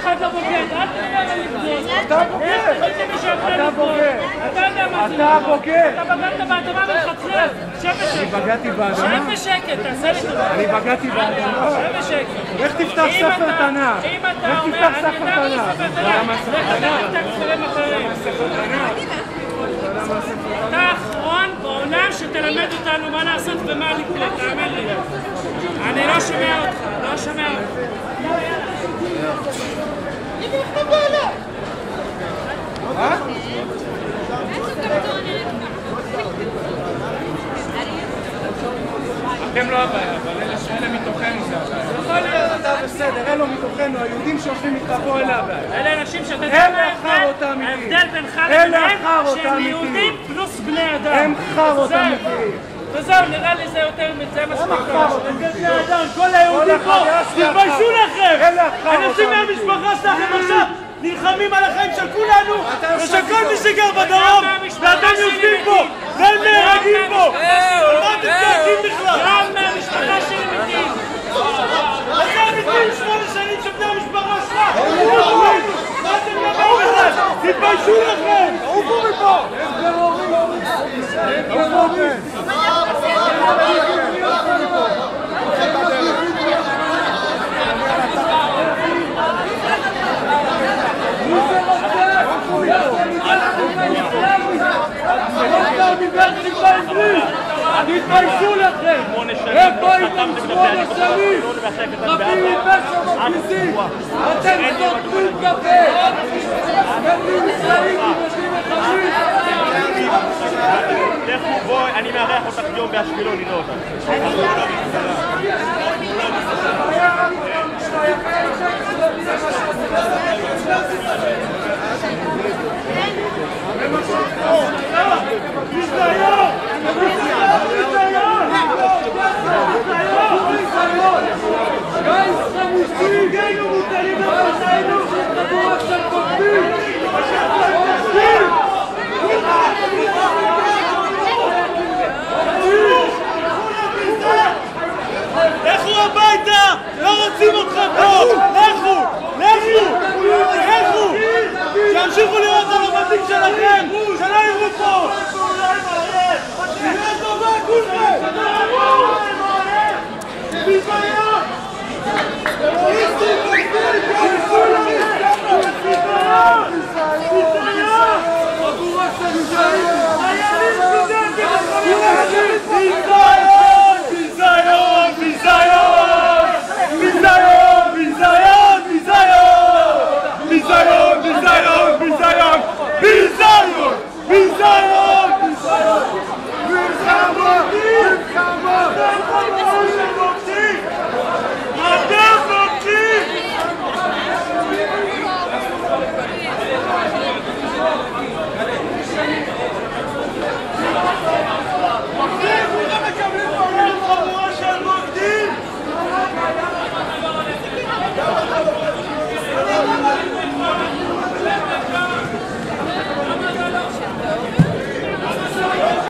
אחד לא בוגד, אל תדבר על לבגוד. אתה בוגד! אתה בוגד! אתה יודע מה זה? אתה בוגד! אתה בגדת באדמה מלכתחילה. שב בשקט. אני בגדתי באדמה? שב בשקט, תעשה לי טובה. אני בגדתי באדמה? שב בשקט. איך תפתח ספר תנ"ך? אם אתה אומר, אני יודע מה ספר תנ"ך. לך תקרא ספרים אחרים. אתה האחרון בעולם שתלמד אותנו מה לעשות ומה לקרוא, תאמין לי. אני לא שומע אותך, לא שומע אותך. מה? אתם לא הבעיה, אבל אלה מתוכנו זה הבעיה. יכול להיות, אתה בסדר, אלו מתוכנו, היהודים שיושבים איתך פה אלה הבעיה. אלה אנשים שאתה יודע אלה החרות האמיתיים. ההבדל בינך לביניהם שהם יהודים פלוס בני אדם. הם חרות אמיתיים. וזהו, נראה לי זה יותר מזה מה הם החרות בני אדם, כל היהודים פה, תתביישו לכם! אנשים מהמשפחה שלכם עכשיו נלחמים על החיים של כולנו ושל כל מי שגר בדרום ואתם יושבים פה והם נהרגים פה! על מה אתם צועקים בכלל? גם מהמשפחה שלי מתים! אתם מתים 8 שנים שבני המשפחה שלך! מה אתם מדברים בכלל? תתביישו לכם! עופו מפה! הם טרורים! הם טרורים! תתביישו לכם! הם באים עם 8 שנים! רבים מפשע מפגיזים! אתם סותמים את הפה! אתם ישראלים תיבשים מחבלים! לכו בואי, אני מארח אותך יום באשקלון, נראה אותך.